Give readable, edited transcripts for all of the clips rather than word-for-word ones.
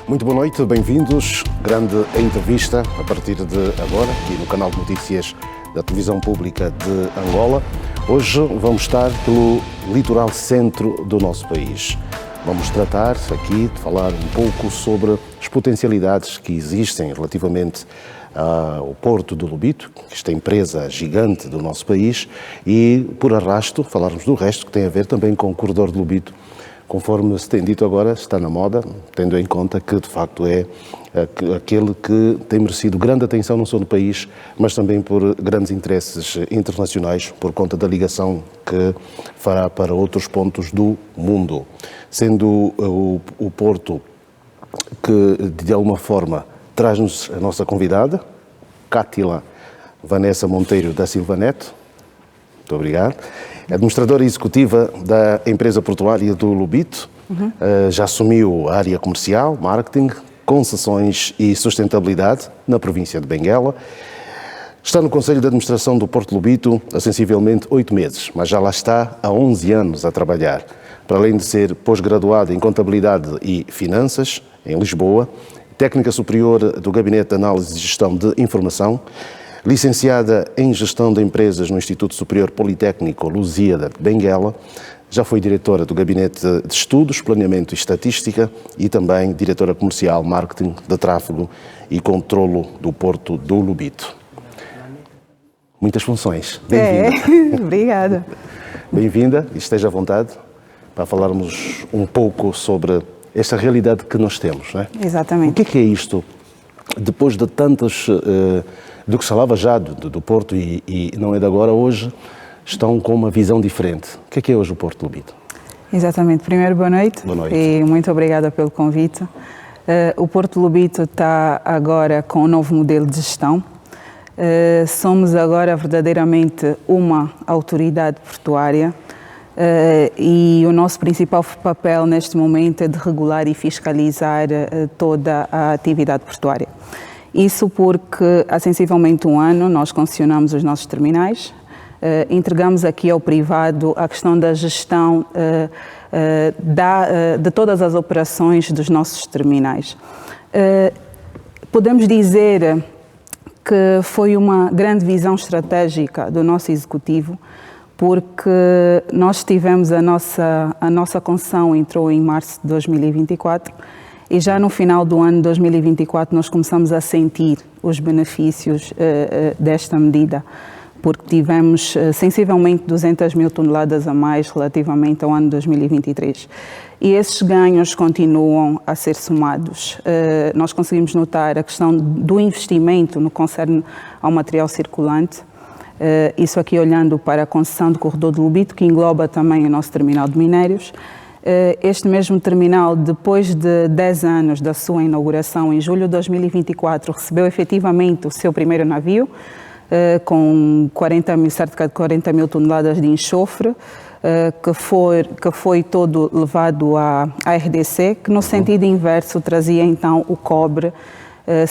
Muito boa noite, bem-vindos. Grande entrevista a partir de agora, aqui no canal de notícias da Televisão Pública de Angola. Hoje vamos estar pelo litoral centro do nosso país. Vamos tratar aqui de falar um pouco sobre as potencialidades que existem relativamente ao Porto do Lobito, esta empresa gigante do nosso país, e por arrasto falarmos do resto que tem a ver também com o Corredor do Lobito. Conforme se tem dito agora, está na moda, tendo em conta que, de facto, é aquele que tem merecido grande atenção não só no país, mas também por grandes interesses internacionais, por conta da ligação que fará para outros pontos do mundo. Sendo o Porto que, de alguma forma, traz-nos a nossa convidada, Cátila Vanessa Monteiro da Silva Neto. Muito obrigado. Administradora executiva da empresa portuária do Lobito, já assumiu a área comercial, marketing, concessões e sustentabilidade na província de Benguela. Está no Conselho de Administração do Porto Lobito há sensivelmente 8 meses, mas já lá está há 11 anos a trabalhar. Para além de ser pós-graduada em Contabilidade e Finanças, em Lisboa, técnica superior do Gabinete de Análise e Gestão de Informação, licenciada em Gestão de Empresas no Instituto Superior Politécnico Lusíada de Benguela, já foi diretora do Gabinete de Estudos, Planeamento e Estatística e também diretora comercial, marketing, de tráfego e controlo do Porto do Lobito. Muitas funções. Bem-vinda. Obrigada. Bem-vinda e esteja à vontade para falarmos um pouco sobre esta realidade que nós temos, não é? Exatamente. O que é isto? Depois de tantas... do que se falava já do Porto e não é de agora, hoje estão com uma visão diferente. O que é hoje o Porto do Lobito? Exatamente. Primeiro, boa noite. Boa noite. E muito obrigada pelo convite. O Porto do Lobito está agora com um novo modelo de gestão. Somos agora verdadeiramente uma autoridade portuária e o nosso principal papel neste momento é de regular e fiscalizar toda a atividade portuária. Isso porque há sensivelmente um ano nós concessionamos os nossos terminais, entregamos aqui ao privado a questão da gestão de todas as operações dos nossos terminais. Podemos dizer que foi uma grande visão estratégica do nosso executivo, porque nós tivemos a nossa concessão entrou em março de 2024, e já no final do ano de 2024 nós começamos a sentir os benefícios desta medida, porque tivemos sensivelmente 200 mil toneladas a mais relativamente ao ano de 2023. E esses ganhos continuam a ser somados. Nós conseguimos notar a questão do investimento no que concerne ao material circulante, isso aqui olhando para a concessão do Corredor do Lobito, que engloba também o nosso terminal de minérios. Este mesmo terminal, depois de 10 anos da sua inauguração, em julho de 2024, recebeu efetivamente o seu primeiro navio, com cerca de 40 mil toneladas de enxofre, que foi todo levado à RDC, que no sentido inverso trazia então o cobre,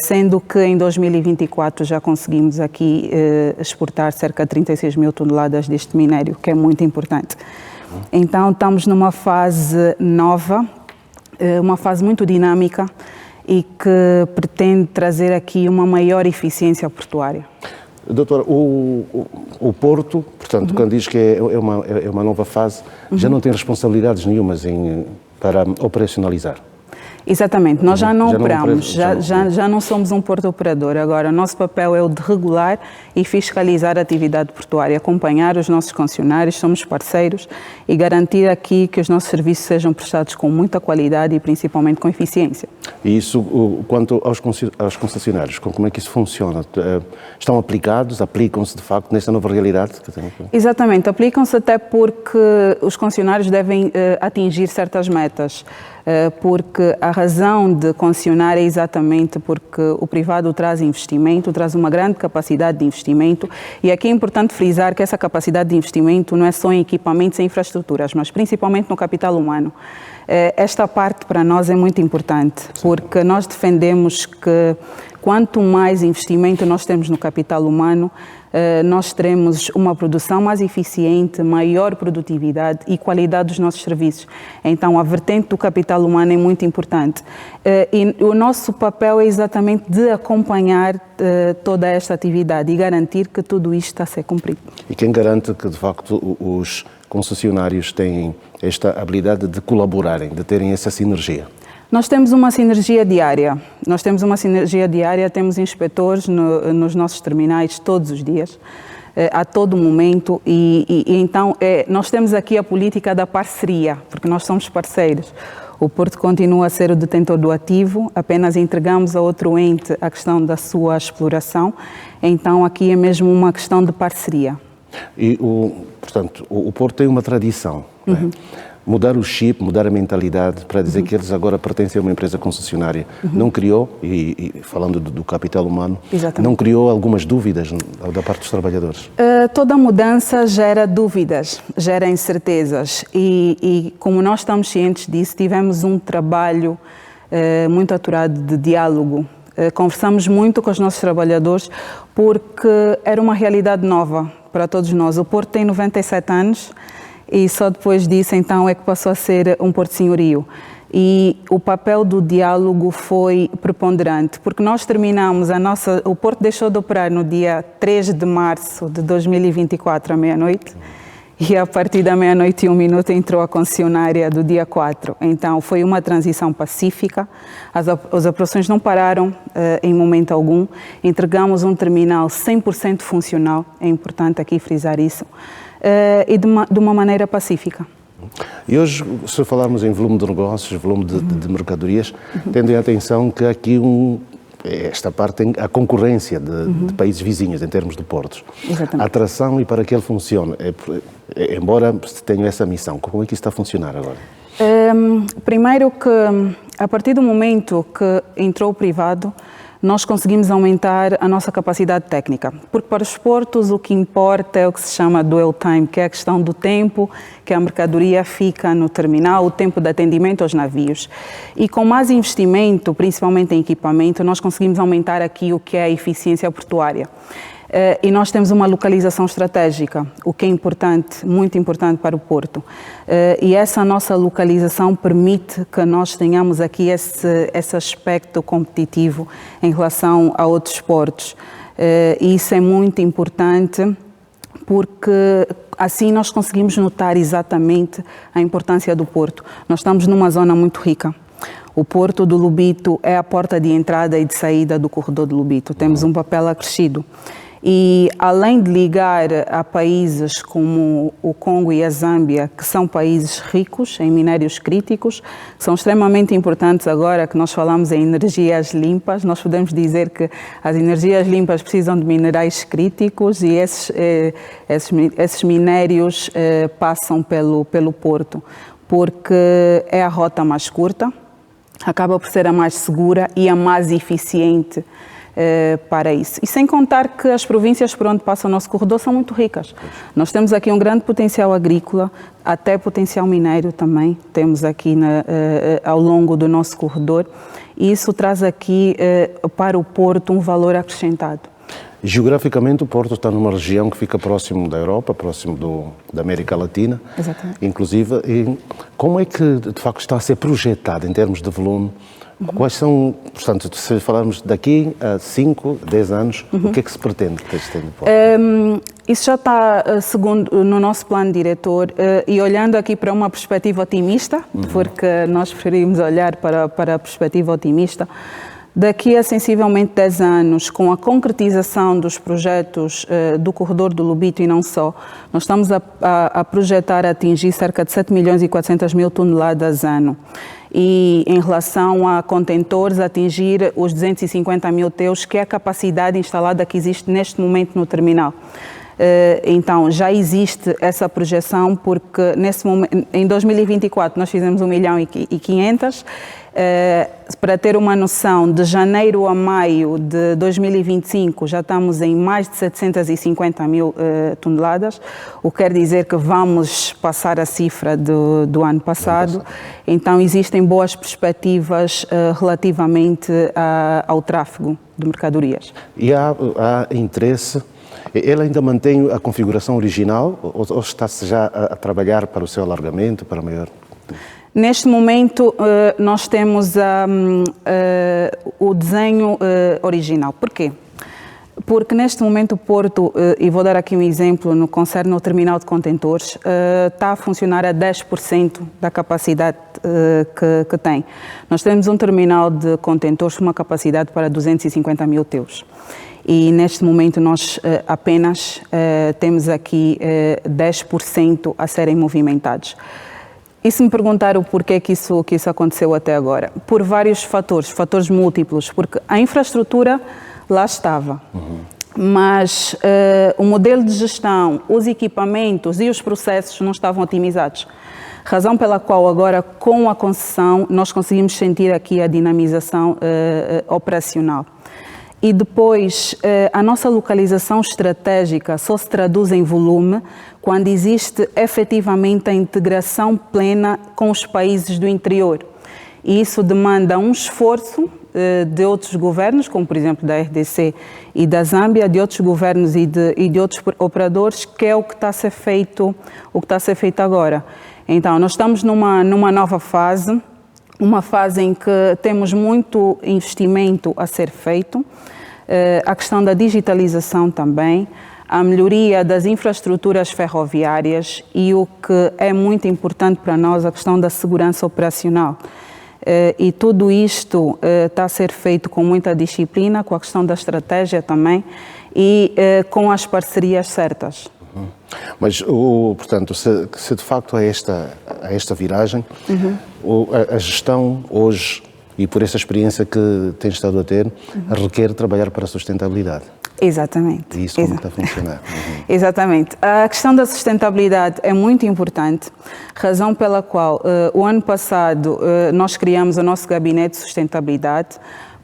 sendo que em 2024 já conseguimos aqui exportar cerca de 36 mil toneladas deste minério, que é muito importante. Então, estamos numa fase nova, uma fase muito dinâmica e que pretende trazer aqui uma maior eficiência portuária. Doutora, o Porto, portanto, quando diz que é uma nova fase, já não tem responsabilidades nenhumas para operacionalizar? Exatamente, nós já não operamos, já não somos um porto operador. Agora, o nosso papel é o de regular e fiscalizar a atividade portuária, acompanhar os nossos concessionários, somos parceiros e garantir aqui que os nossos serviços sejam prestados com muita qualidade e principalmente com eficiência. E isso, quanto aos concessionários, como é que isso funciona? Estão aplicam-se de facto nesta nova realidade? Exatamente, aplicam-se até porque os concessionários devem atingir certas metas. Porque a razão de concessionar é exatamente porque o privado traz investimento, traz uma grande capacidade de investimento, e aqui é importante frisar que essa capacidade de investimento não é só em equipamentos e infraestruturas, mas principalmente no capital humano. Esta parte para nós é muito importante, porque nós defendemos que quanto mais investimento nós temos no capital humano, nós teremos uma produção mais eficiente, maior produtividade e qualidade dos nossos serviços. Então, a vertente do capital humano é muito importante. E o nosso papel é exatamente de acompanhar toda esta atividade e garantir que tudo isto está a ser cumprido. E quem garante que, de facto, os concessionários têm esta habilidade de colaborarem, de terem essa sinergia? Nós temos uma sinergia diária. Temos inspetores nos nossos terminais todos os dias, a todo momento, e então nós temos aqui a política da parceria, porque nós somos parceiros. O Porto continua a ser o detentor do ativo, apenas entregamos a outro ente a questão da sua exploração, então aqui é mesmo uma questão de parceria. E, portanto, o Porto tem uma tradição, né? Mudar o chip, mudar a mentalidade para dizer que eles agora pertencem a uma empresa concessionária. Não criou, e falando do capital humano, não criou algumas dúvidas da parte dos trabalhadores? Toda mudança gera dúvidas, gera incertezas e como nós estamos cientes disso, tivemos um trabalho muito aturado de diálogo. Conversamos muito com os nossos trabalhadores porque era uma realidade nova para todos nós. O Porto tem 97 anos, e só depois disso, então, é que passou a ser um Porto Senhorio. E o papel do diálogo foi preponderante, porque nós terminamos o Porto deixou de operar no dia 3 de março de 2024, à meia-noite, e a partir da meia-noite e 1 minuto entrou a concessionária do dia 4. Então, foi uma transição pacífica, as operações não pararam em momento algum, entregamos um terminal 100% funcional, é importante aqui frisar isso, e de uma maneira pacífica. E hoje, se falarmos em volume de negócios, volume de mercadorias, tendo em atenção que aqui esta parte tem a concorrência de países vizinhos em termos de portos. Exatamente. A atração e para que ele funcione, embora tenha essa missão, como é que isso está a funcionar agora? Primeiro que, a partir do momento que entrou o privado, nós conseguimos aumentar a nossa capacidade técnica, porque para os portos o que importa é o que se chama dwell time, que é a questão do tempo que a mercadoria fica no terminal, o tempo de atendimento aos navios. E com mais investimento, principalmente em equipamento, nós conseguimos aumentar aqui o que é a eficiência portuária. E nós temos uma localização estratégica, o que é importante, muito importante para o Porto. E essa nossa localização permite que nós tenhamos aqui esse aspecto competitivo em relação a outros portos. E isso é muito importante porque assim nós conseguimos notar exatamente a importância do Porto. Nós estamos numa zona muito rica. O Porto do Lobito é a porta de entrada e de saída do corredor do Lobito. Temos um papel acrescido. E além de ligar a países como o Congo e a Zâmbia, que são países ricos em minérios críticos, que são extremamente importantes agora que nós falamos em energias limpas, nós podemos dizer que as energias limpas precisam de minerais críticos e esses minérios passam pelo Porto, porque é a rota mais curta, acaba por ser a mais segura e a mais eficiente para isso. E sem contar que as províncias por onde passa o nosso corredor são muito ricas. Nós temos aqui um grande potencial agrícola, até potencial mineiro também, temos aqui ao longo do nosso corredor, e isso traz aqui para o Porto um valor acrescentado. Geograficamente, o Porto está numa região que fica próximo da Europa, próximo da América Latina. Exatamente. Inclusive. E como é que, de facto, está a ser projetado em termos de volume? Quais são, portanto, se falarmos daqui a 5, 10 anos, o que é que se pretende que esteja no Porto? Isso já está segundo no nosso plano diretor e olhando aqui para uma perspectiva otimista, porque nós preferimos olhar para a perspectiva otimista. Daqui a sensivelmente 10 anos, com a concretização dos projetos do corredor do Lobito e não só, nós estamos a projetar atingir cerca de 7 milhões e 400 mil toneladas ano. E em relação a contentores, atingir os 250 mil TEUs, que é a capacidade instalada que existe neste momento no terminal. Então, já existe essa projeção, porque nesse momento, em 2024 nós fizemos 1.500.000. Para ter uma noção, de janeiro a maio de 2025 já estamos em mais de 750.000 toneladas, o que quer dizer que vamos passar a cifra do ano passado. Então existem boas perspectivas relativamente ao tráfego de mercadorias. E há interesse? Ele ainda mantém a configuração original ou está-se já a trabalhar para o seu alargamento, para maior? Neste momento, nós temos o desenho original. Porquê? Porque neste momento o Porto, e vou dar aqui um exemplo, no concerne ao terminal de contentores, está a funcionar a 10% da capacidade que tem. Nós temos um terminal de contentores com uma capacidade para 250.000 TEUs. E neste momento nós apenas temos aqui 10% a serem movimentados. E se me perguntar o porquê que isso aconteceu até agora? Por vários fatores múltiplos, porque a infraestrutura lá estava, mas o modelo de gestão, os equipamentos e os processos não estavam otimizados. Razão pela qual agora, com a concessão, nós conseguimos sentir aqui a dinamização operacional. E depois, a nossa localização estratégica só se traduz em volume quando existe efetivamente a integração plena com os países do interior. E isso demanda um esforço de outros governos, como por exemplo da RDC e da Zâmbia, de outros governos e de outros operadores, que é o que está a ser feito, agora. Então, nós estamos numa nova fase, uma fase em que temos muito investimento a ser feito, a questão da digitalização também, a melhoria das infraestruturas ferroviárias e o que é muito importante para nós, a questão da segurança operacional. E tudo isto está a ser feito com muita disciplina, com a questão da estratégia também e com as parcerias certas. Mas, portanto, se de facto há esta viragem, a gestão hoje, e por essa experiência que tem estado a ter, requer trabalhar para a sustentabilidade. Exatamente. E isso como está a funcionar? Exatamente. A questão da sustentabilidade é muito importante, razão pela qual o ano passado nós criamos o nosso gabinete de sustentabilidade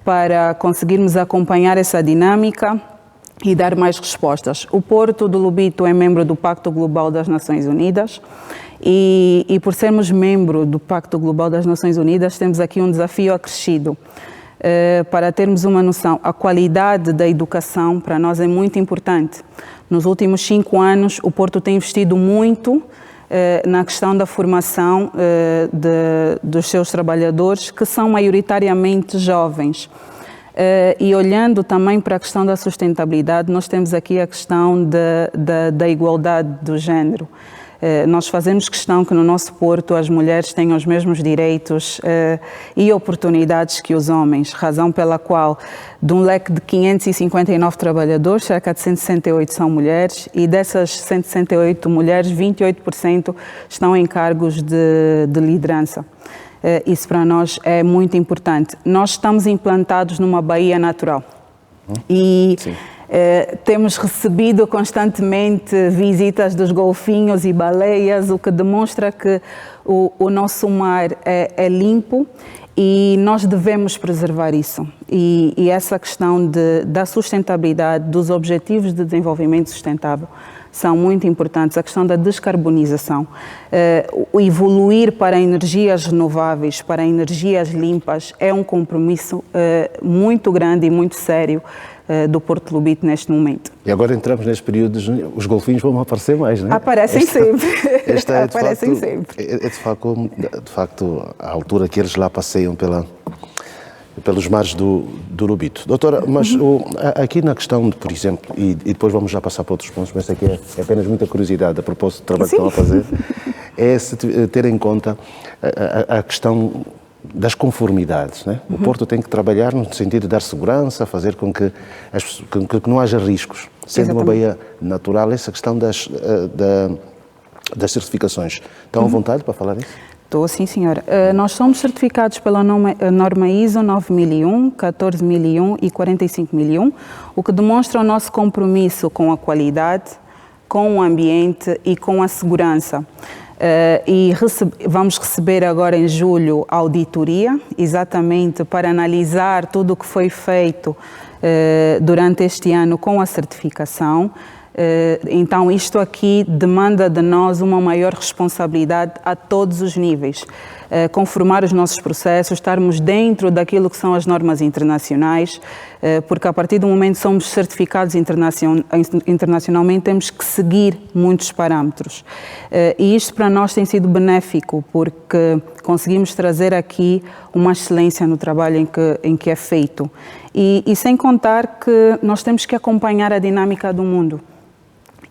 para conseguirmos acompanhar essa dinâmica e dar mais respostas. O Porto do Lobito é membro do Pacto Global das Nações Unidas e por sermos membro do Pacto Global das Nações Unidas temos aqui um desafio acrescido. Para termos uma noção, a qualidade da educação para nós é muito importante. Nos últimos 5 anos, o Porto tem investido muito na questão da formação dos seus trabalhadores, que são maioritariamente jovens. E olhando também para a questão da sustentabilidade, nós temos aqui a questão da igualdade do género. Nós fazemos questão que no nosso Porto as mulheres tenham os mesmos direitos e oportunidades que os homens, razão pela qual de um leque de 559 trabalhadores, cerca de 168 são mulheres e dessas 168 mulheres, 28% estão em cargos de liderança. Isso para nós é muito importante. Nós estamos implantados numa baía natural e temos recebido constantemente visitas dos golfinhos e baleias, o que demonstra que o nosso mar é limpo e nós devemos preservar isso. E essa questão da sustentabilidade, dos objetivos de desenvolvimento sustentável, são muito importantes. A questão da descarbonização, o evoluir para energias renováveis, para energias limpas, é um compromisso muito grande e muito sério do Porto de Lobito neste momento. E agora entramos neste período, os golfinhos vão aparecer mais, não é? Aparecem sempre. Aparecem sempre. É de facto a altura que eles lá passeiam pelos mares do Lobito. Doutora, mas aqui na questão, por exemplo, e depois vamos já passar para outros pontos, mas aqui é apenas muita curiosidade a propósito do trabalho que estão a fazer, é ter em conta a questão das conformidades, né? O Porto tem que trabalhar no sentido de dar segurança, fazer com que não haja riscos. Sendo uma baía natural, essa questão das certificações. Estão à vontade para falar disso? Estou, sim, senhora. Nós somos certificados pela norma ISO 9001, 14001 e 45001, o que demonstra o nosso compromisso com a qualidade, com o ambiente e com a segurança. Vamos receber agora em julho a auditoria, exatamente para analisar tudo o que foi feito durante este ano com a certificação. Então, isto aqui demanda de nós uma maior responsabilidade a todos os níveis. Conformar os nossos processos, estarmos dentro daquilo que são as normas internacionais, porque a partir do momento que somos certificados internacionalmente, temos que seguir muitos parâmetros. E isto para nós tem sido benéfico, porque conseguimos trazer aqui uma excelência no trabalho em que é feito. E sem contar que nós temos que acompanhar a dinâmica do mundo.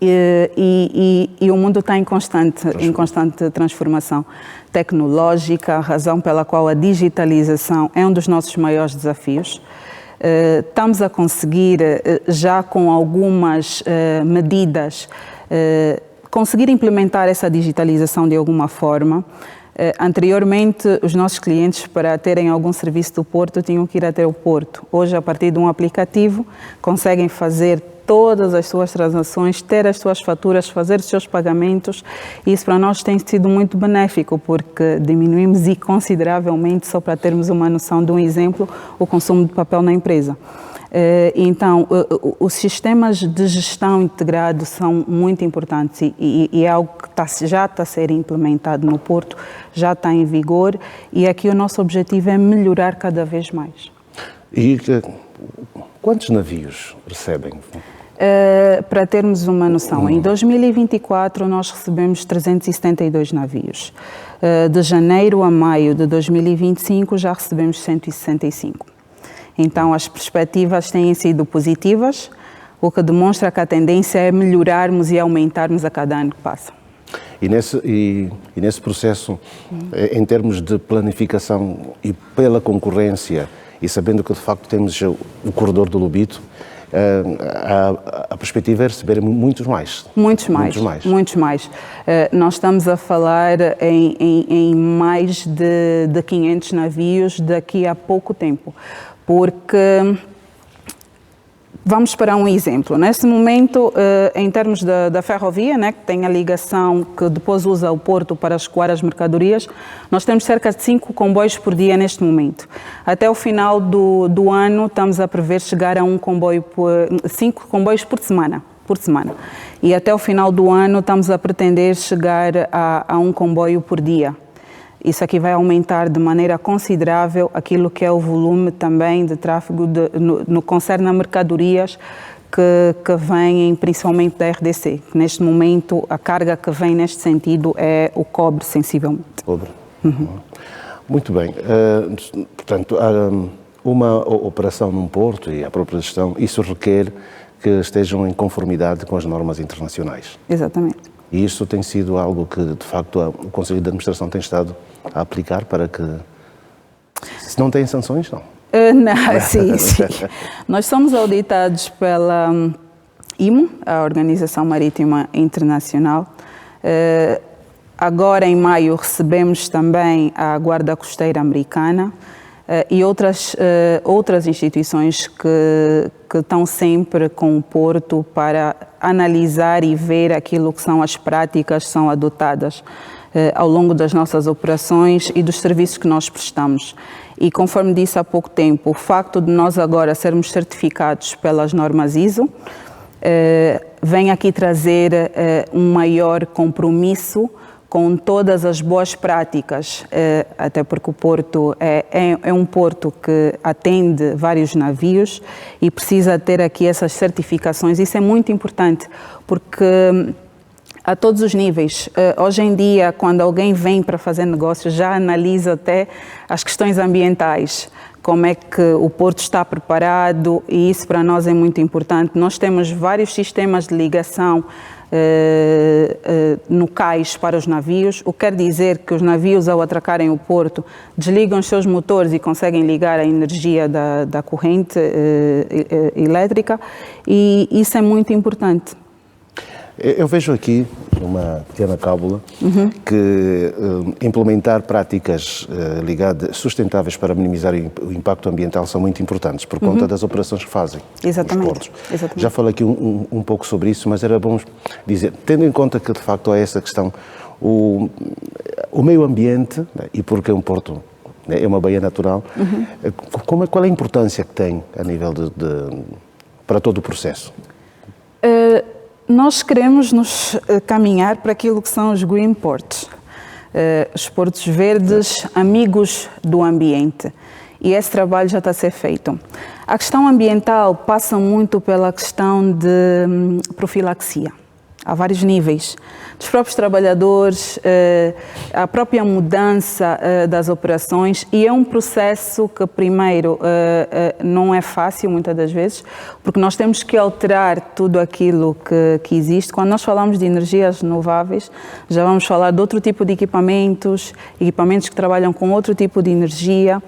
E o mundo está em constante transformação tecnológica, a razão pela qual a digitalização é um dos nossos maiores desafios. Estamos a conseguir, já com algumas medidas, conseguir implementar essa digitalização de alguma forma. Anteriormente, os nossos clientes, para terem algum serviço do Porto, tinham que ir até o Porto. Hoje, a partir de um aplicativo, conseguem fazer todas as suas transações, ter as suas faturas, fazer os seus pagamentos. E isso para nós tem sido muito benéfico, porque diminuímos consideravelmente, só para termos uma noção de um exemplo, o consumo de papel na empresa. Então, os sistemas de gestão integrado são muito importantes e é algo que já está a ser implementado no Porto, já está em vigor, e aqui o nosso objetivo é melhorar cada vez mais. E quantos navios recebem? Para termos uma noção, em 2024 nós recebemos 372 navios. De janeiro a maio de 2025 já recebemos 165. Então as perspectivas têm sido positivas, o que demonstra que a tendência é melhorarmos e aumentarmos a cada ano que passa. E nesse processo, em termos de planificação e pela concorrência, e sabendo que de facto temos o corredor do Lobito, a perspectiva é receber muitos mais. Muitos mais. Nós estamos a falar em mais de 500 navios daqui a pouco tempo, porque vamos para um exemplo. Neste momento, em termos da ferrovia, né, que tem a ligação que depois usa o porto para escoar as mercadorias, nós temos cerca de 5 comboios por dia neste momento. Até o final do ano, estamos a prever chegar a 5 comboios por semana. E até o final do ano, estamos a pretender chegar a 1 comboio por dia. Isso aqui vai aumentar de maneira considerável aquilo que é o volume também de tráfego no concerne a mercadorias que vêm principalmente da RDC. Neste momento, a carga que vem neste sentido é o cobre, sensivelmente. Cobre. Muito bem. Portanto, uma operação num porto e a própria gestão, isso requer que estejam em conformidade com as normas internacionais. Exatamente. E isso tem sido algo que, de facto, o Conselho de Administração tem estado a aplicar para que... Se não têm sanções, não? Não, sim. Nós somos auditados pela IMO, a Organização Marítima Internacional. Agora, em maio, recebemos também a Guarda Costeira Americana e outras instituições que estão sempre com o Porto para analisar e ver aquilo que são as práticas que são adotadas ao longo das nossas operações e dos serviços que nós prestamos. E conforme disse há pouco tempo, o facto de nós agora sermos certificados pelas normas ISO vem aqui trazer um maior compromisso com todas as boas práticas, até porque o porto é um porto que atende vários navios e precisa ter aqui essas certificações. Isso é muito importante, porque a todos os níveis, hoje em dia, quando alguém vem para fazer negócios, já analisa até as questões ambientais, como é que o porto está preparado, e isso para nós é muito importante. Nós temos vários sistemas de ligação no cais para os navios, o que quer dizer que os navios, ao atracarem o porto, desligam os seus motores e conseguem ligar a energia da corrente elétrica, e isso é muito importante. Eu vejo aqui uma pequena cábula que implementar práticas ligadas, sustentáveis para minimizar o impacto ambiental são muito importantes por conta das operações que fazem. Exatamente. Os portos. Exatamente. Já falei aqui um pouco sobre isso, mas era bom dizer, tendo em conta que de facto há essa questão, o meio ambiente, né, e porque é um porto, né, é uma baía natural, qual é a importância que tem a nível para todo o processo? Nós queremos nos caminhar para aquilo que são os green ports, os portos verdes, amigos do ambiente. E esse trabalho já está a ser feito. A questão ambiental passa muito pela questão de profilaxia. Há vários níveis, dos próprios trabalhadores, a própria mudança das operações, e é um processo que primeiro não é fácil muitas das vezes, porque nós temos que alterar tudo aquilo que existe. Quando nós falamos de energias renováveis, já vamos falar de outro tipo de equipamentos que trabalham com outro tipo de energia,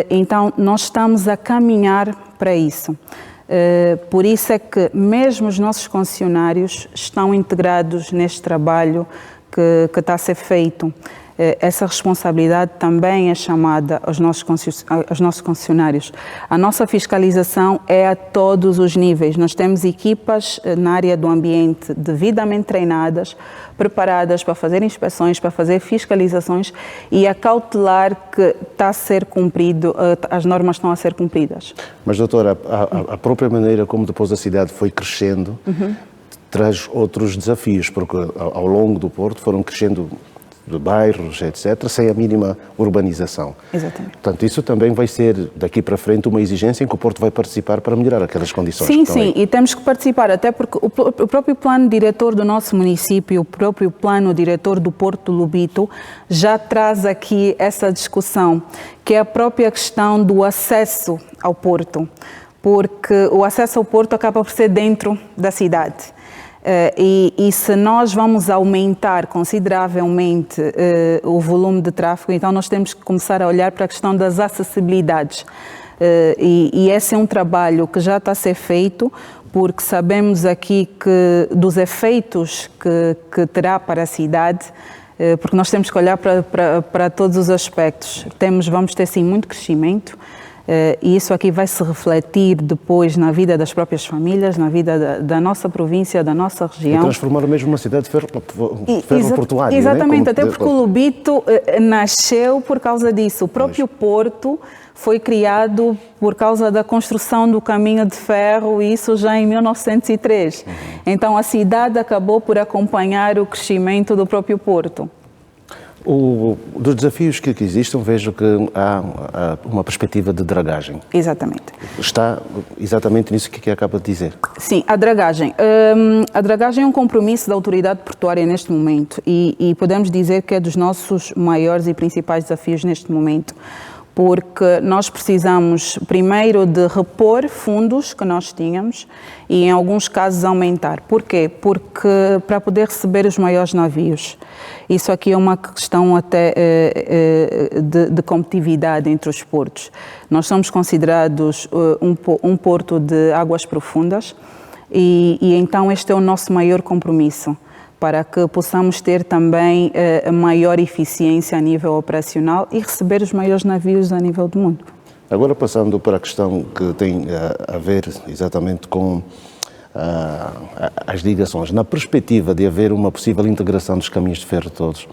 então nós estamos a caminhar para isso. Por isso é que mesmo os nossos concessionários estão integrados neste trabalho que está a ser feito. Essa responsabilidade também é chamada aos nossos concessionários. A nossa fiscalização é a todos os níveis. Nós temos equipas na área do ambiente devidamente treinadas, preparadas para fazer inspeções, para fazer fiscalizações e a cautelar que está a ser cumprido, as normas estão a ser cumpridas. Mas, doutora, a própria maneira como depois a cidade foi crescendo traz outros desafios, porque ao longo do Porto foram crescendo de bairros, etc., sem a mínima urbanização. Exatamente. Portanto, isso também vai ser, daqui para frente, uma exigência em que o Porto vai participar para melhorar aquelas condições. Sim, e temos que participar, até porque o próprio plano diretor do nosso município, o próprio plano diretor do Porto Lobito, já traz aqui essa discussão, que é a própria questão do acesso ao Porto, porque o acesso ao Porto acaba por ser dentro da cidade. E se nós vamos aumentar consideravelmente o volume de tráfego, então nós temos que começar a olhar para a questão das acessibilidades. E esse é um trabalho que já está a ser feito, porque sabemos aqui dos efeitos que terá para a cidade, porque nós temos que olhar para todos os aspectos. Vamos ter sim muito crescimento. E isso aqui vai se refletir depois na vida das próprias famílias, na vida da nossa província, da nossa região. E transformar mesmo uma cidade ferroportuária. Exatamente, né? até porque o Lobito nasceu por causa disso. O próprio Porto foi criado por causa da construção do caminho de ferro, e isso já em 1903. Então a cidade acabou por acompanhar o crescimento do próprio Porto. Dos desafios que existem, vejo que há uma perspectiva de dragagem. Exatamente. Está exatamente nisso que acaba de dizer. Sim, a dragagem. A dragagem é um compromisso da autoridade portuária neste momento e podemos dizer que é dos nossos maiores e principais desafios neste momento, porque nós precisamos primeiro de repor fundos que nós tínhamos e em alguns casos aumentar. Porquê? Porque para poder receber os maiores navios. Isso aqui é uma questão até de competitividade entre os portos. Nós somos considerados um porto de águas profundas e então este é o nosso maior compromisso, para que possamos ter também a maior eficiência a nível operacional e receber os maiores navios a nível do mundo. Agora passando para a questão que tem a ver exatamente com as ligações, na perspectiva de haver uma possível integração dos caminhos de ferro todos,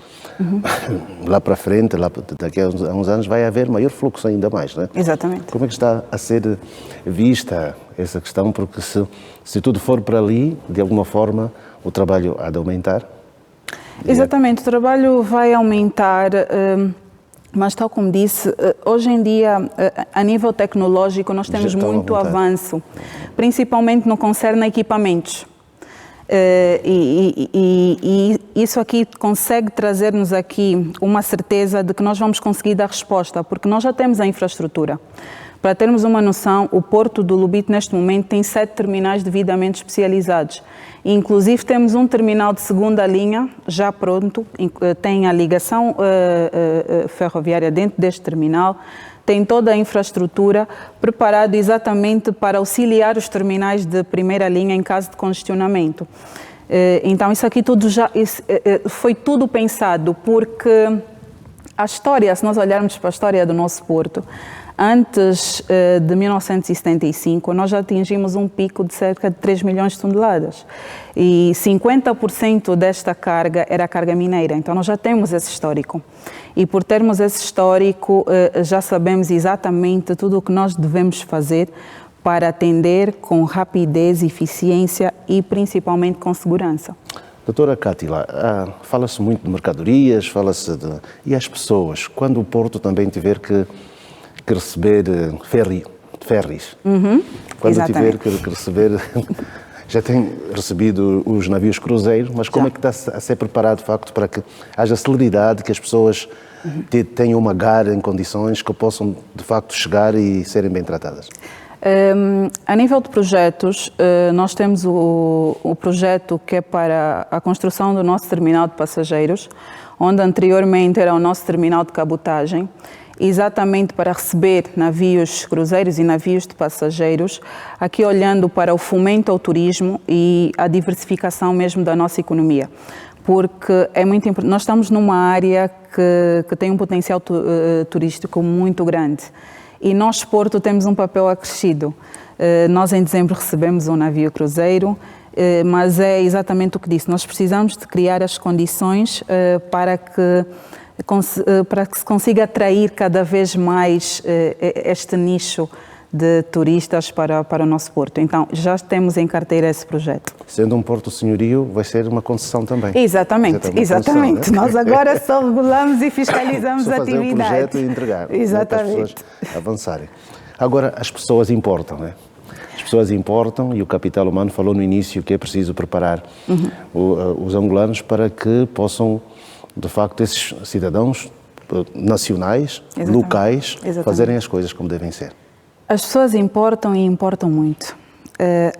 lá para frente, daqui a uns anos, vai haver maior fluxo ainda mais, não é? Exatamente. Como é que está a ser vista essa questão? Porque se tudo for para ali, de alguma forma, o trabalho há de aumentar? Exatamente, o trabalho vai aumentar, mas tal como disse, hoje em dia, a nível tecnológico, nós temos muito avanço, principalmente no que concerne a equipamentos. E isso aqui consegue trazer-nos aqui uma certeza de que nós vamos conseguir dar resposta, porque nós já temos a infraestrutura. Para termos uma noção, o Porto do Lobito neste momento tem 7 terminais devidamente especializados. Inclusive temos um terminal de segunda linha já pronto, tem a ligação ferroviária dentro deste terminal, tem toda a infraestrutura preparada exatamente para auxiliar os terminais de primeira linha em caso de congestionamento. Então, isso aqui tudo foi tudo pensado, porque a história, se nós olharmos para a história do nosso porto, antes de 1975, nós já atingimos um pico de cerca de 3 milhões de toneladas. E 50% desta carga era carga mineira. Então, nós já temos esse histórico. E por termos esse histórico, já sabemos exatamente tudo o que nós devemos fazer para atender com rapidez, eficiência e principalmente com segurança. Doutora Cátila, fala-se muito de mercadorias, e as pessoas, quando o porto também tiver que receber ferries, quando exatamente. tiver que receber, já tem recebido os navios cruzeiros, mas como é que está a ser preparado, de facto, para que haja celeridade, que as pessoas tenham uma gara em condições que possam, de facto, chegar e serem bem tratadas? A nível de projetos, nós temos o projeto que é para a construção do nosso terminal de passageiros, onde anteriormente era o nosso terminal de cabotagem, exatamente para receber navios cruzeiros e navios de passageiros, aqui olhando para o fomento ao turismo e a diversificação mesmo da nossa economia. Porque é muito importante, nós estamos numa área que tem um potencial turístico muito grande. E nós, Porto, temos um papel acrescido. Nós, em dezembro, recebemos um navio cruzeiro, mas é exatamente o que disse. Nós precisamos de criar as condições para que se consiga atrair cada vez mais este nicho de turistas para o nosso porto. Então, já temos em carteira esse projeto. Sendo um porto senhorio, vai ser uma concessão também. Exatamente. Concessão, né? Nós agora só regulamos e fiscalizamos a atividade. Fazer um projeto e entregar. Exatamente. Para as pessoas avançarem. Agora, as pessoas importam, né? As pessoas importam e o capital humano falou no início que é preciso preparar os angolanos para que possam, de facto, esses cidadãos nacionais, locais, fazerem as coisas como devem ser. As pessoas importam e importam muito.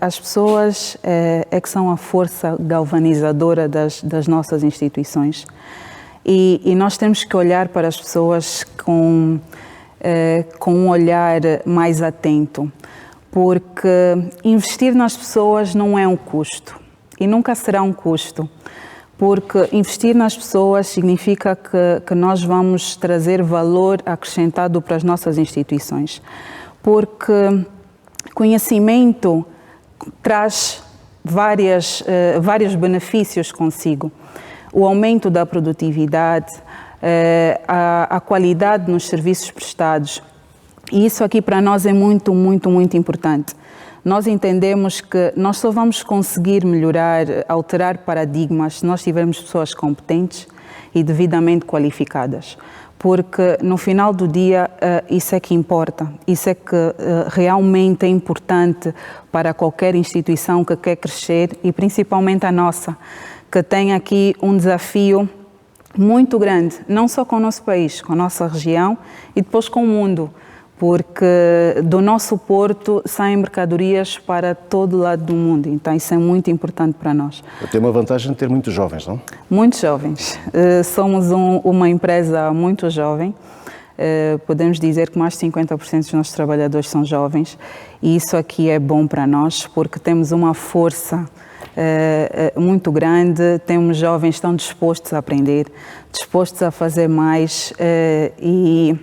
As pessoas é que são a força galvanizadora das nossas instituições. E nós temos que olhar para as pessoas com um olhar mais atento, porque investir nas pessoas não é um custo e nunca será um custo, porque investir nas pessoas significa que nós vamos trazer valor acrescentado para as nossas instituições. Porque conhecimento traz vários benefícios consigo. O aumento da produtividade, a qualidade nos serviços prestados. E isso aqui para nós é muito, muito, muito importante. Nós entendemos que nós só vamos conseguir melhorar, alterar paradigmas se nós tivermos pessoas competentes e devidamente qualificadas. Porque no final do dia isso é que importa, isso é que realmente é importante para qualquer instituição que quer crescer e principalmente a nossa, que tem aqui um desafio muito grande, não só com o nosso país, com a nossa região e depois com o mundo, porque do nosso porto saem mercadorias para todo lado do mundo, então isso é muito importante para nós. Tem uma vantagem de ter muitos jovens, não? Muitos jovens. Somos uma empresa muito jovem, podemos dizer que mais de 50% dos nossos trabalhadores são jovens e isso aqui é bom para nós porque temos uma força muito grande, temos jovens que estão dispostos a aprender, dispostos a fazer mais e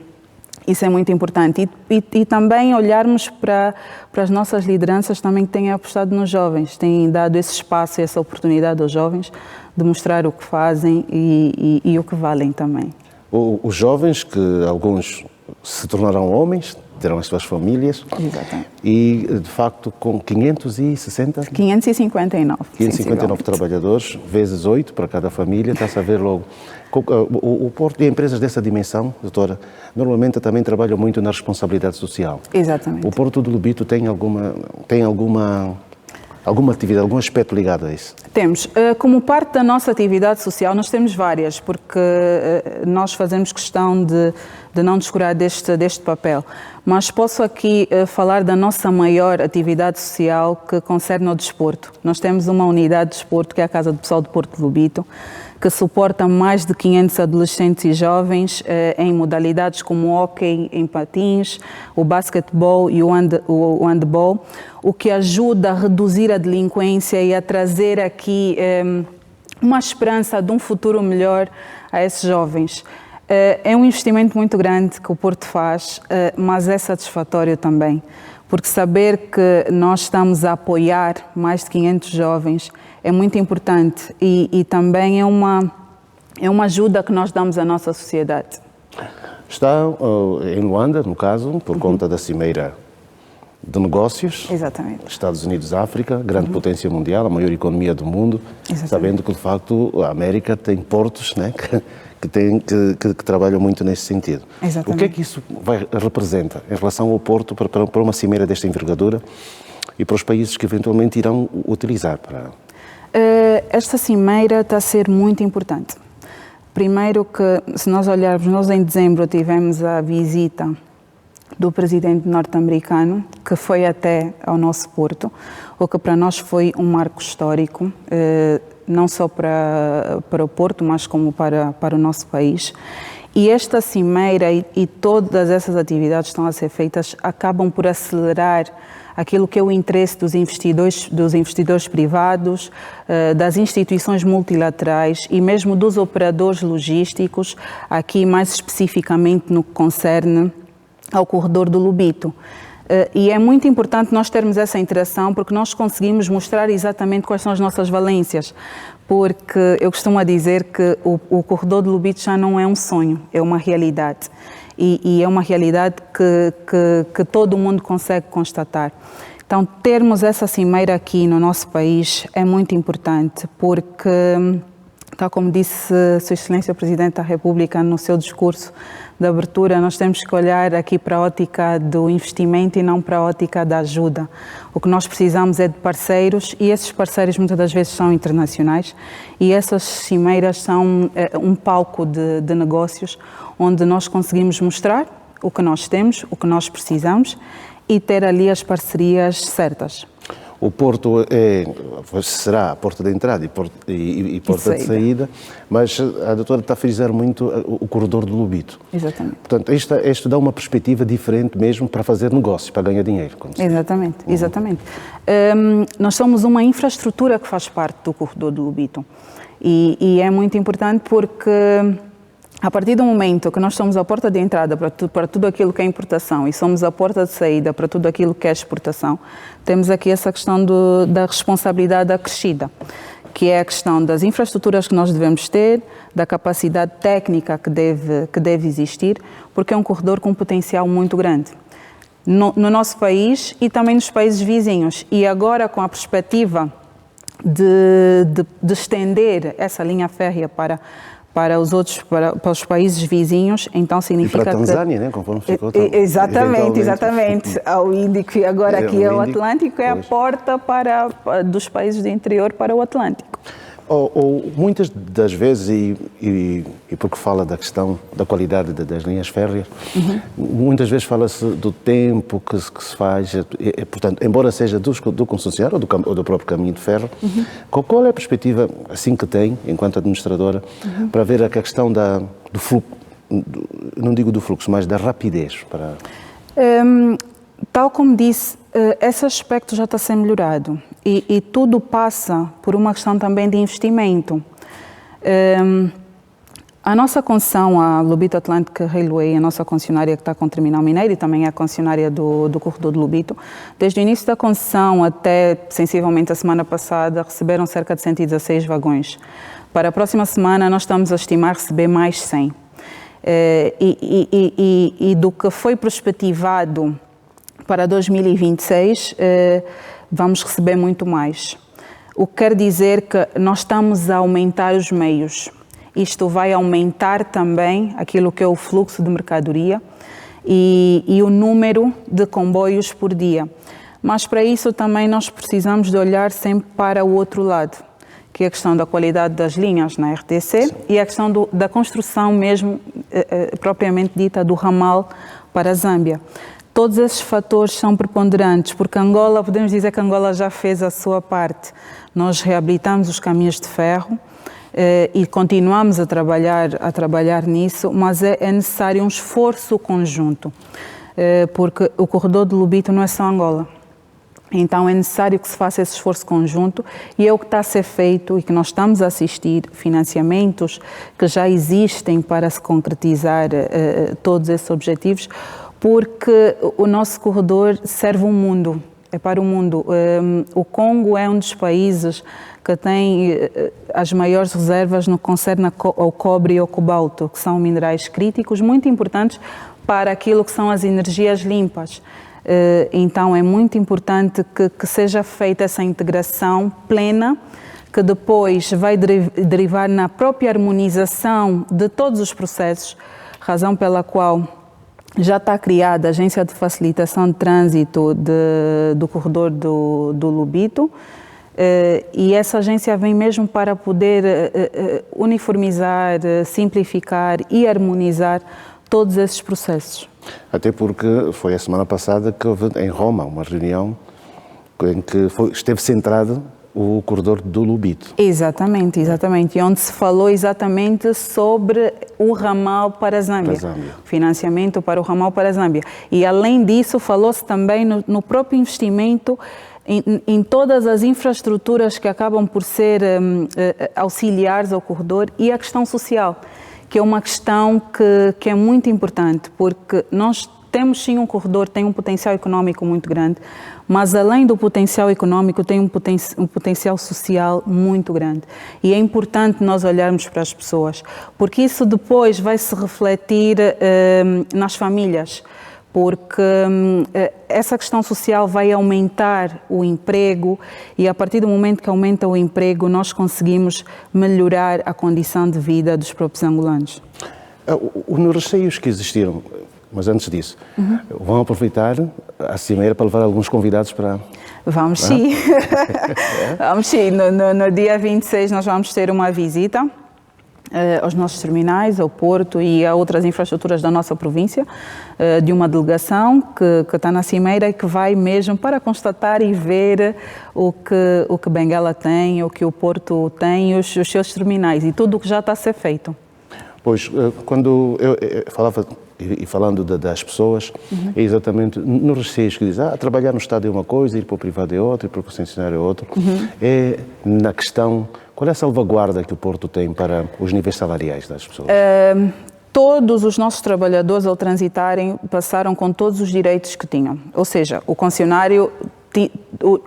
isso é muito importante. E também olharmos para as nossas lideranças também que têm apostado nos jovens, têm dado esse espaço e essa oportunidade aos jovens de mostrar o que fazem e o que valem também. Os jovens, que alguns se tornarão homens, terão as suas famílias. Exatamente. E, de facto, com 560? 559 trabalhadores, vezes 8 para cada família, está-se a ver logo. O Porto e empresas dessa dimensão, doutora, normalmente também trabalham muito na responsabilidade social. Exatamente. O Porto do Lobito tem alguma atividade, algum aspecto ligado a isso? Temos. Como parte da nossa atividade social, nós temos várias, porque nós fazemos questão de não descurar deste papel. Mas posso aqui falar da nossa maior atividade social que concerne ao desporto. Nós temos uma unidade de desporto, que é a Casa do Pessoal do Porto de Lobito, que suporta mais de 500 adolescentes e jovens em modalidades como o hóquei em patins, o basquetebol e o handball, o que ajuda a reduzir a delinquência e a trazer aqui uma esperança de um futuro melhor a esses jovens. É um investimento muito grande que o Porto faz, mas é satisfatório também, porque saber que nós estamos a apoiar mais de 500 jovens é muito importante e também é uma ajuda que nós damos à nossa sociedade. Está em Luanda, no caso, por conta da Cimeira de Negócios. Exatamente. Estados Unidos-África, grande potência mundial, a maior economia do mundo. Exatamente. Sabendo que, de facto, a América tem portos, né, que trabalham muito nesse sentido. Exatamente. O que é que isso representa em relação ao Porto para uma cimeira desta envergadura e para os países que eventualmente irão utilizar? Esta cimeira está a ser muito importante. Primeiro que, se nós olharmos, nós em dezembro tivemos a visita do presidente norte-americano, que foi até ao nosso Porto, o que para nós foi um marco histórico, não só para o Porto, mas como para o nosso país. E esta cimeira e todas essas atividades que estão a ser feitas acabam por acelerar aquilo que é o interesse dos investidores privados, das instituições multilaterais e mesmo dos operadores logísticos, aqui mais especificamente no que concerne ao corredor do Lobito. E é muito importante nós termos essa interação porque nós conseguimos mostrar exatamente quais são as nossas valências, porque eu costumo dizer que o corredor do Lobito já não é um sonho, é uma realidade. E é uma realidade que todo mundo consegue constatar. Então, termos essa cimeira aqui no nosso país é muito importante, porque, tal como disse Sua Excelência o Presidente da República no seu discurso de abertura, nós temos que olhar aqui para a ótica do investimento e não para a ótica da ajuda. O que nós precisamos é de parceiros e esses parceiros muitas das vezes são internacionais e essas cimeiras são um palco de negócios onde nós conseguimos mostrar o que nós temos, o que nós precisamos e ter ali as parcerias certas. O Porto será a porta de entrada e porta de saída, mas a doutora está a frisar muito o corredor do Lobito. Exatamente. Portanto, isto dá uma perspectiva diferente mesmo para fazer negócios, para ganhar dinheiro. Exatamente, exatamente. Nós somos uma infraestrutura que faz parte do corredor do Lobito e é muito importante porque a partir do momento que nós somos a porta de entrada para tudo aquilo que é importação e somos a porta de saída para tudo aquilo que é exportação, temos aqui essa questão da responsabilidade acrescida, que é a questão das infraestruturas que nós devemos ter, da capacidade técnica que deve existir, porque é um corredor com um potencial muito grande no nosso país e também nos países vizinhos. E agora, com a perspectiva de estender essa linha férrea para os países vizinhos, então significa e para a Tanzânia, né? Conforme ficou. Exatamente. Ao Índico e agora aqui é o Atlântico, é a porta dos países do interior para o Atlântico. Muitas das vezes, e porque fala da questão da qualidade das linhas férreas, muitas vezes fala-se do tempo que se faz, portanto, embora seja do concessionário ou do próprio caminho de ferro, qual é a perspectiva, assim que tem, enquanto administradora, para ver a questão do fluxo, não digo do fluxo, mas da rapidez? Tal como disse, esse aspecto já está a ser melhorado e tudo passa por uma questão também de investimento. A nossa concessão, a Lobito Atlantic Railway, a nossa concessionária que está com o terminal mineiro e também é a concessionária do corredor de Lobito, desde o início da concessão até sensivelmente a semana passada, receberam cerca de 116 vagões. Para a próxima semana nós estamos a estimar receber mais 100. E do que foi perspectivado para 2026, vamos receber muito mais. O que quer dizer que nós estamos a aumentar os meios. Isto vai aumentar também aquilo que é o fluxo de mercadoria e o número de comboios por dia. Mas para isso também nós precisamos de olhar sempre para o outro lado, que é a questão da qualidade das linhas na RTC. Sim. E a questão da construção mesmo, propriamente dita, do ramal para a Zâmbia. Todos esses fatores são preponderantes, porque Angola, podemos dizer que Angola já fez a sua parte. Nós reabilitamos os caminhos de ferro, e continuamos a trabalhar nisso, mas é necessário um esforço conjunto, porque o corredor de Lobito não é só Angola. Então é necessário que se faça esse esforço conjunto e é o que está a ser feito e que nós estamos a assistir, financiamentos que já existem para se concretizar todos esses objetivos, porque o nosso corredor serve o mundo, é para o mundo. O Congo é um dos países que tem as maiores reservas no que concerne ao cobre e ao cobalto, que são minerais críticos muito importantes para aquilo que são as energias limpas. Então é muito importante que seja feita essa integração plena, que depois vai derivar na própria harmonização de todos os processos, razão pela qual já está criada a Agência de Facilitação de Trânsito do corredor do Lobito, e essa agência vem mesmo para poder uniformizar, simplificar e harmonizar todos esses processos. Até porque foi a semana passada que houve em Roma uma reunião em que esteve centrado o corredor do Lobito. Exatamente, e onde se falou exatamente sobre o ramal para a Zâmbia, financiamento para o ramal para a Zâmbia. E além disso falou-se também no próprio investimento em todas as infraestruturas que acabam por ser auxiliares ao corredor e a questão social, que é uma questão que é muito importante, porque nós temos sim um corredor, tem um potencial económico muito grande, mas além do potencial económico tem um potencial social muito grande. E é importante nós olharmos para as pessoas, porque isso depois vai se refletir nas famílias, porque essa questão social vai aumentar o emprego e a partir do momento que aumenta o emprego nós conseguimos melhorar a condição de vida dos próprios angolanos. Nos receios que existiram, mas antes disso, vão aproveitar a cimeira para levar alguns convidados para... Vamos sim, vamos sim. No dia 26 nós vamos ter uma visita aos nossos terminais, ao Porto e a outras infraestruturas da nossa província, de uma delegação que está na Cimeira e que vai mesmo para constatar e ver o que Benguela tem, o que o Porto tem, os seus terminais e tudo o que já está a ser feito. Pois, quando eu falava, e falando das pessoas, é exatamente nos receios que dizem, trabalhar no Estado é uma coisa, ir para o privado é outra, ir para o concessionário é outra. É na questão, qual é a salvaguarda que o Porto tem para os níveis salariais das pessoas? Todos os nossos trabalhadores, ao transitarem, passaram com todos os direitos que tinham. Ou seja, o concessionário,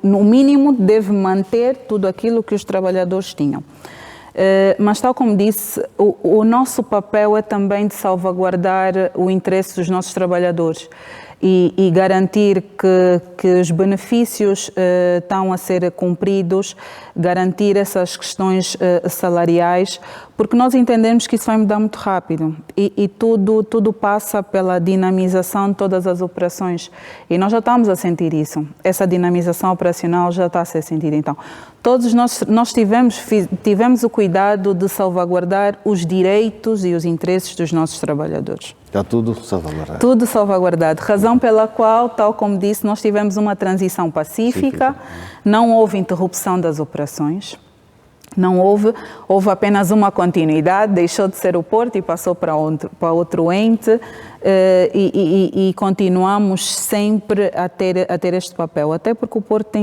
no mínimo, deve manter tudo aquilo que os trabalhadores tinham. Mas, tal como disse, o nosso papel é também de salvaguardar o interesse dos nossos trabalhadores e garantir que os benefícios estão a ser cumpridos, garantir essas questões salariais, porque nós entendemos que isso vai mudar muito rápido e tudo passa pela dinamização de todas as operações e nós já estamos a sentir isso, essa dinamização operacional já está a ser sentida. Então, todos nós tivemos o cuidado de salvaguardar os direitos e os interesses dos nossos trabalhadores. Está tudo salvaguardado. Tudo salvaguardado. Razão pela qual, tal como disse, nós tivemos uma transição pacífica, não houve interrupção das operações, não houve apenas uma continuidade, deixou de ser o Porto e passou para outro ente e continuamos sempre a ter este papel, até porque o Porto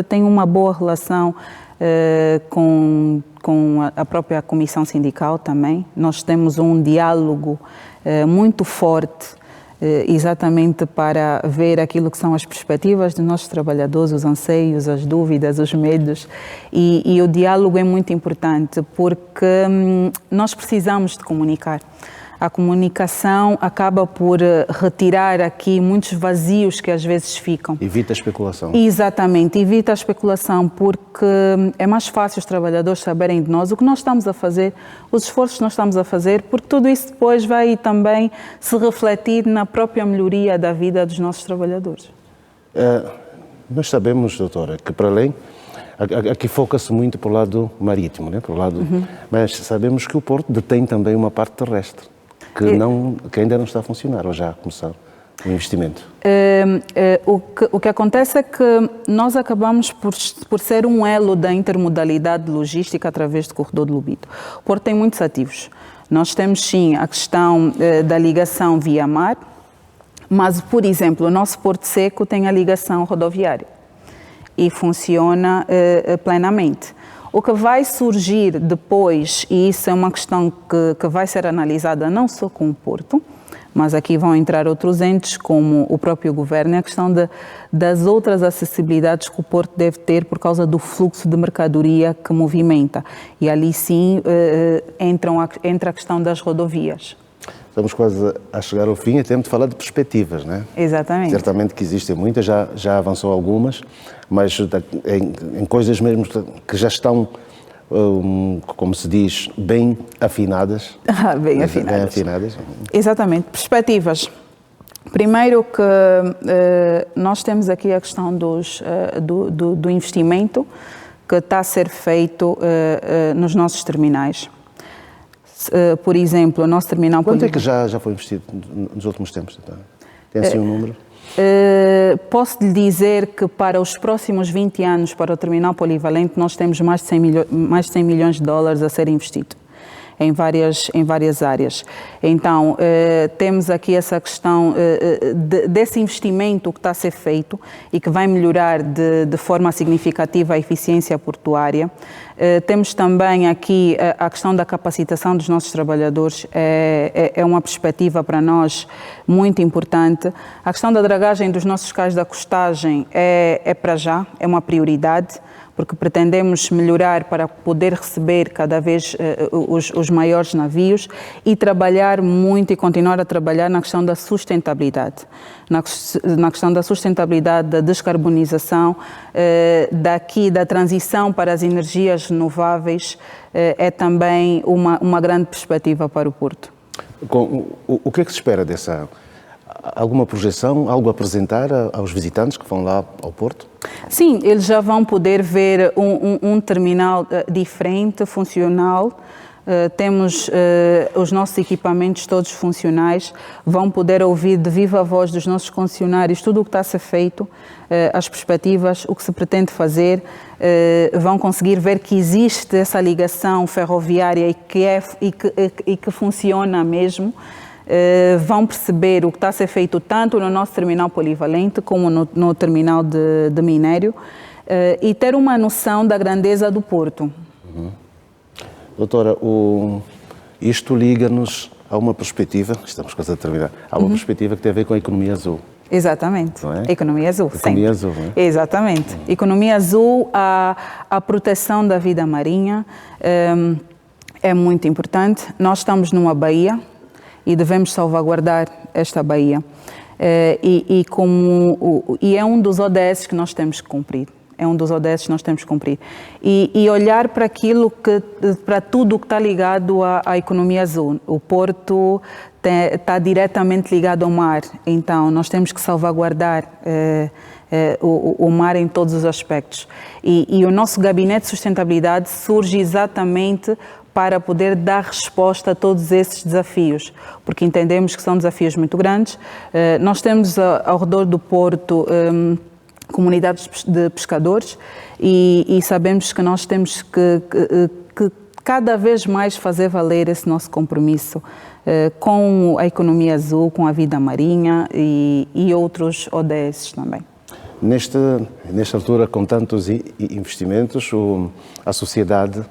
tem uma boa relação com a própria Comissão Sindical também. Nós temos um diálogo muito forte, exatamente para ver aquilo que são as perspectivas dos nossos trabalhadores, os anseios, as dúvidas, os medos. E o diálogo é muito importante porque nós precisamos de comunicar. A comunicação acaba por retirar aqui muitos vazios que às vezes ficam. Evita a especulação. Exatamente, evita a especulação, porque é mais fácil os trabalhadores saberem de nós o que nós estamos a fazer, os esforços que nós estamos a fazer, porque tudo isso depois vai também se refletir na própria melhoria da vida dos nossos trabalhadores. Nós sabemos, doutora, que para além, aqui foca-se muito para o lado marítimo, né? Para o lado, mas sabemos que o Porto detém também uma parte terrestre. Que ainda não está a funcionar, ou já começaram? o investimento? O que acontece é que nós acabamos por ser um elo da intermodalidade logística através do corredor de Lobito. O Porto tem muitos ativos. Nós temos, sim, a questão da ligação via mar, mas, por exemplo, o nosso Porto Seco tem a ligação rodoviária e funciona plenamente. O que vai surgir depois, e isso é uma questão que vai ser analisada não só com o Porto, mas aqui vão entrar outros entes, como o próprio governo, é a questão das outras acessibilidades que o Porto deve ter por causa do fluxo de mercadoria que movimenta. E ali sim entra a questão das rodovias. Estamos quase a chegar ao fim, é tempo de falar de perspectivas, não é? Exatamente. Certamente que existem muitas, já avançou algumas, mas em coisas mesmo que já estão, como se diz, bem afinadas. Bem afinadas. Bem afinadas. Exatamente. Perspectivas. Primeiro que nós temos aqui a questão do investimento que está a ser feito nos nossos terminais. Por exemplo, o nosso terminal... Quanto é que já foi investido nos últimos tempos? Tem assim um número? Posso lhe dizer que para os próximos 20 anos, para o terminal polivalente, nós temos mais de 100 milhões de dólares a ser investido em várias áreas. Então, temos aqui essa questão desse investimento que está a ser feito e que vai melhorar de forma significativa a eficiência portuária. Temos também aqui a questão da capacitação dos nossos trabalhadores, é uma perspectiva para nós muito importante. A questão da dragagem dos nossos cais da costagem é para já, é uma prioridade, porque pretendemos melhorar para poder receber cada vez os maiores navios e trabalhar muito e continuar a trabalhar na questão da sustentabilidade. Na questão da sustentabilidade, da descarbonização, da transição para as energias renováveis, é também uma grande perspectiva para o Porto. O que é que se espera dessa... Alguma projeção, algo a apresentar aos visitantes que vão lá ao Porto? Sim, eles já vão poder ver um terminal diferente, funcional. Temos os nossos equipamentos todos funcionais, vão poder ouvir de viva voz dos nossos concessionários tudo o que está a ser feito, as perspectivas, o que se pretende fazer, vão conseguir ver que existe essa ligação ferroviária e que funciona mesmo. Vão perceber o que está a ser feito tanto no nosso terminal polivalente como no terminal de minério e ter uma noção da grandeza do Porto. Uhum. Doutora, isto liga-nos a uma perspectiva, estamos quase a terminar, a uma perspectiva que tem a ver com a economia azul. Exatamente, não é? Economia azul. Economia azul, não é? Exatamente. Economia azul, a proteção da vida marinha é muito importante. Nós estamos numa baía e devemos salvaguardar esta baía. E é um dos ODS que nós temos que cumprir. É um dos ODS que nós temos que cumprir. E olhar para para tudo o que está ligado à economia azul. O Porto está diretamente ligado ao mar, então nós temos que salvaguardar o mar em todos os aspectos. E o nosso gabinete de sustentabilidade surge exatamente para poder dar resposta a todos esses desafios, porque entendemos que são desafios muito grandes. Nós temos ao redor do Porto comunidades de pescadores e sabemos que nós temos que cada vez mais fazer valer esse nosso compromisso com a economia azul, com a vida marinha e outros ODS também. Nesta altura, com tantos investimentos, a sociedade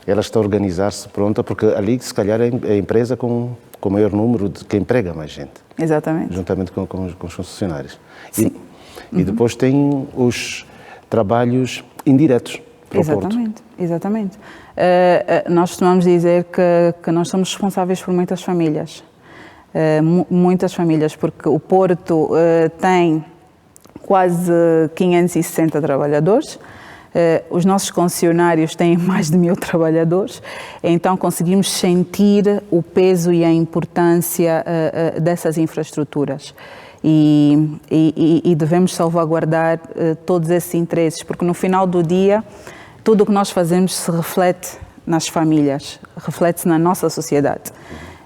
ela está a organizar-se pronta, porque ali, se calhar, é a empresa com o maior número de que emprega mais gente. Exatamente. Juntamente com os concessionários. Sim. E depois tem os trabalhos indiretos para o Porto. Exatamente. Nós costumamos dizer que nós somos responsáveis por muitas famílias. Muitas famílias, porque o Porto tem quase 560 trabalhadores. Os nossos concessionários têm mais de 1000 trabalhadores, então conseguimos sentir o peso e a importância dessas infraestruturas. E devemos salvaguardar todos esses interesses, porque no final do dia, tudo o que nós fazemos se reflete nas famílias, reflete-se na nossa sociedade.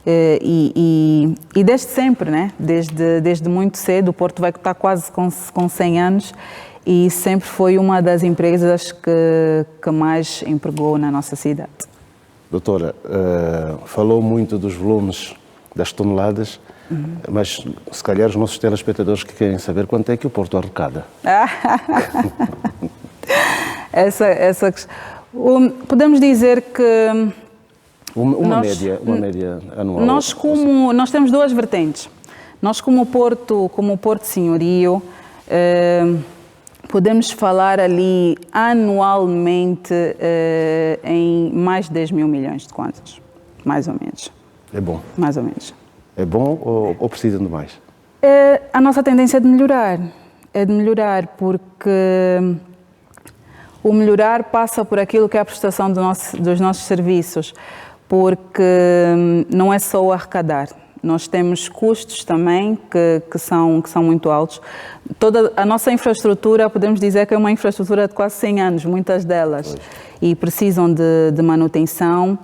E desde sempre, né? Desde muito cedo, o Porto vai estar quase com 100 anos e sempre foi uma das empresas que mais empregou na nossa cidade. Doutora, falou muito dos volumes, das toneladas, mas se calhar os nossos telespectadores que querem saber quanto é que o Porto arrecada. Podemos dizer que uma média anual. Nós temos duas vertentes. Nós, como Porto Senhorio, podemos falar ali anualmente em mais de 10 mil milhões de kwanzas, mais ou menos. É bom? Mais ou menos. É bom ou precisam de mais? A nossa tendência é de melhorar, porque o melhorar passa por aquilo que é a prestação dos nossos serviços, porque não é só o arrecadar. Nós temos custos também que são muito altos. Toda a nossa infraestrutura, podemos dizer que é uma infraestrutura de quase 100 anos, muitas delas, e precisam de manutenção.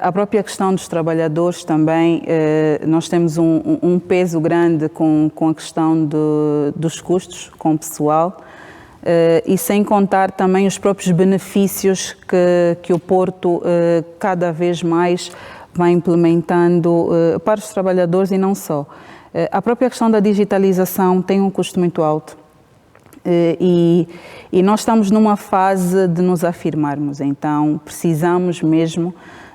A própria questão dos trabalhadores também, nós temos um peso grande com a questão dos custos com o pessoal, e sem contar também os próprios benefícios que o Porto cada vez mais vai implementando para os trabalhadores e não só. A própria questão da digitalização tem um custo muito alto e nós estamos numa fase de nos afirmarmos, então precisamos mesmo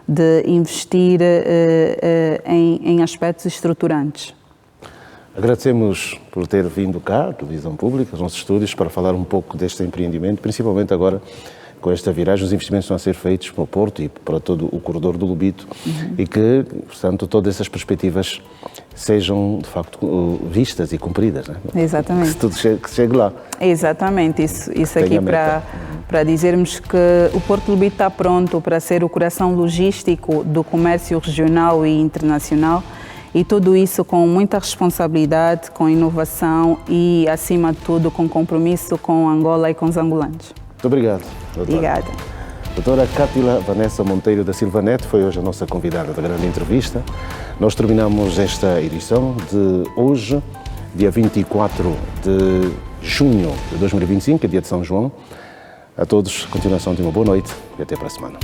de investir em aspectos estruturantes. Agradecemos por ter vindo cá, Televisão Pública, aos nossos estúdios, para falar um pouco deste empreendimento, principalmente agora com esta viragem, os investimentos estão a ser feitos para o Porto e para todo o corredor do Lobito e que, portanto, todas essas perspectivas sejam, de facto, vistas e cumpridas, né? Exatamente. Que chegue lá. Exatamente, isso aqui para dizermos que o Porto do Lobito está pronto para ser o coração logístico do comércio regional e internacional, e tudo isso com muita responsabilidade, com inovação e, acima de tudo, com compromisso com Angola e com os angolanos. Muito obrigado, doutora. Obrigada. Doutora Cátila Vanessa Monteiro da Silva Neto foi hoje a nossa convidada da grande entrevista. Nós terminamos esta edição de hoje, dia 24 de junho de 2025, que é dia de São João. A todos, continuação de uma boa noite e até para a semana.